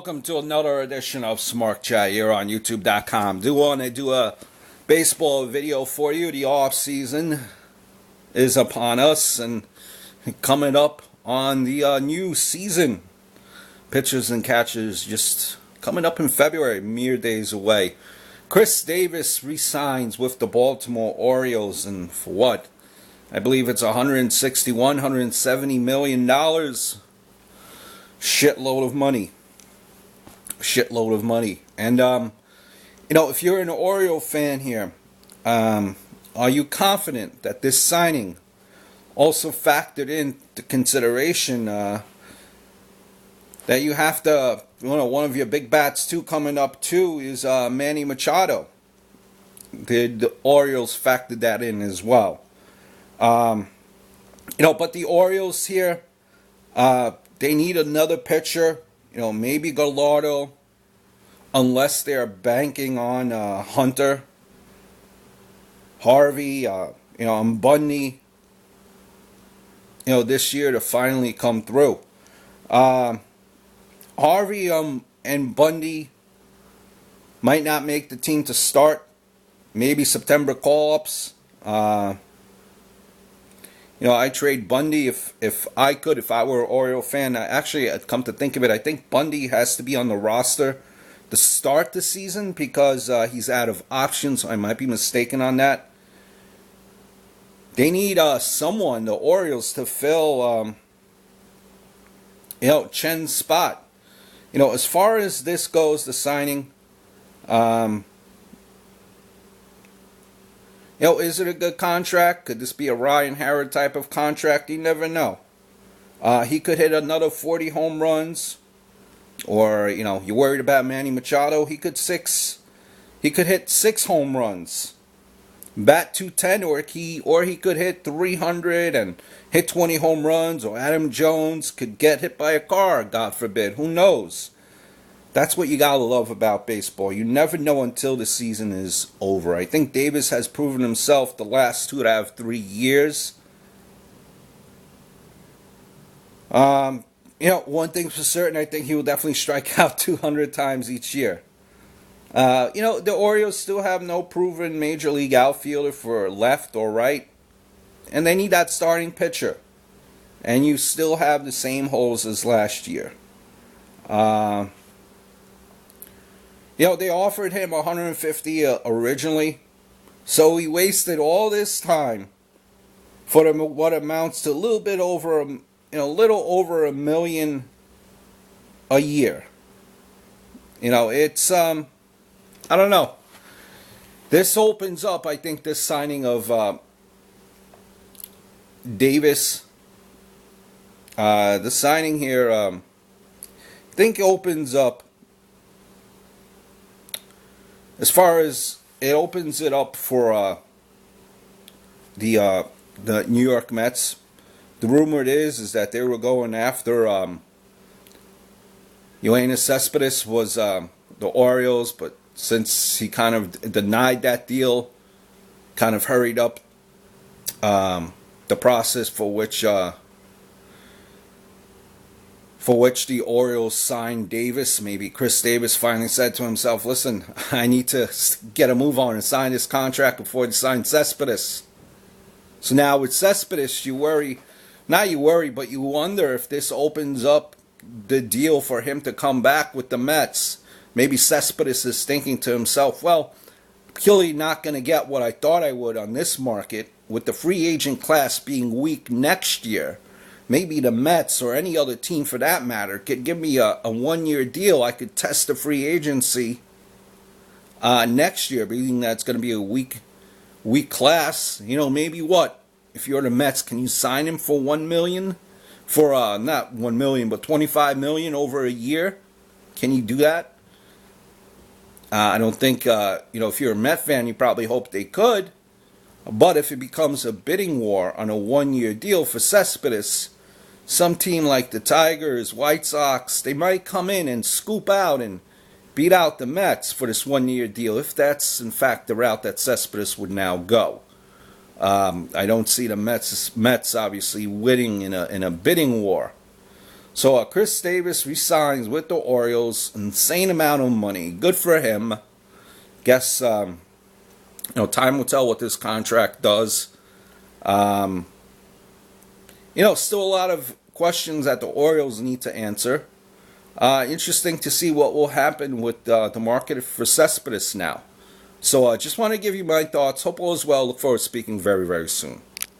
welcome to another edition of Smart Chat here on YouTube.com. Do want to do a baseball video for you. The off season is upon us and coming up on the new season. Pitchers and catchers just coming up in February, mere days away. Chris Davis resigns with the Baltimore Orioles, and for what? I believe it's $170 million. Shitload of money. And if you're an Oriole fan here, are you confident that this signing also factored into consideration that you have to, one of your big bats too coming up too is Manny Machado? The Orioles factored that in as well. But the Orioles here, they need another pitcher. Maybe Gallardo, unless they're banking on Hunter, Harvey, and Bundy, this year to finally come through. Harvey and Bundy might not make the team to start. Maybe September call-ups. I trade Bundy if I could, if I were an Oriole fan. Actually, I'd come to think of it, I think Bundy has to be on the roster to start the season because he's out of options. I might be mistaken on that. They need someone, the Orioles, to fill Chen's spot. As far as this goes, the signing, is it a good contract? Could this be a Ryan Howard type of contract? You never know. He could hit another 40 home runs. Or, you're worried about Manny Machado. He could hit 6 home runs. Bat 210, or he could hit 300 and hit 20 home runs. Or Adam Jones could get hit by a car, God forbid. Who knows? That's what you gotta love about baseball. You never know until the season is over. I think Davis has proven himself the last 2.5-3 years. One thing's for certain, I think he will definitely strike out 200 times each year. The Orioles still have no proven major league outfielder for left or right, and they need that starting pitcher. And you still have the same holes as last year. They offered him $150 originally, so he wasted all this time for what amounts to a little over $1 million a year. It's I don't know. This opens up, I think, this signing of Davis. The signing here, I think, opens up. As far as it opens it up for the New York Mets. The rumor is that they were going after Yoenis Cespedes was the Orioles, but since he kind of denied that deal, kind of hurried up the process for which the Orioles signed Davis. Maybe Chris Davis finally said to himself, listen, I need to get a move on and sign this contract before they sign Cespedes. So now with Cespedes, you but you wonder if this opens up the deal for him to come back with the Mets. Maybe Cespedes is thinking to himself, well, clearly not going to get what I thought I would on this market, with the free agent class being weak next year. Maybe the Mets or any other team for that matter could give me a 1-year deal. I could test the free agency next year, being that it's going to be a weak class. Maybe what? If you're the Mets, can you sign him for $1 million? For not $1 million, but $25 million over a year? Can you do that? I don't think, if you're a Met fan, you probably hope they could. But if it becomes a bidding war on a 1-year deal for Cespedes, some team like the Tigers, White Sox, they might come in and scoop out and beat out the Mets for this 1-year deal, if that's in fact the route that Cespedes would now go. I don't see the Mets obviously winning in a bidding war. So Chris Davis resigns with the Orioles, insane amount of money. Good for him. Guess time will tell what this contract does. Still a lot of questions that the Orioles need to answer. Interesting to see what will happen with the market for Cespedes now. So just want to give you my thoughts. Hope all is well. Look forward to speaking very, very soon.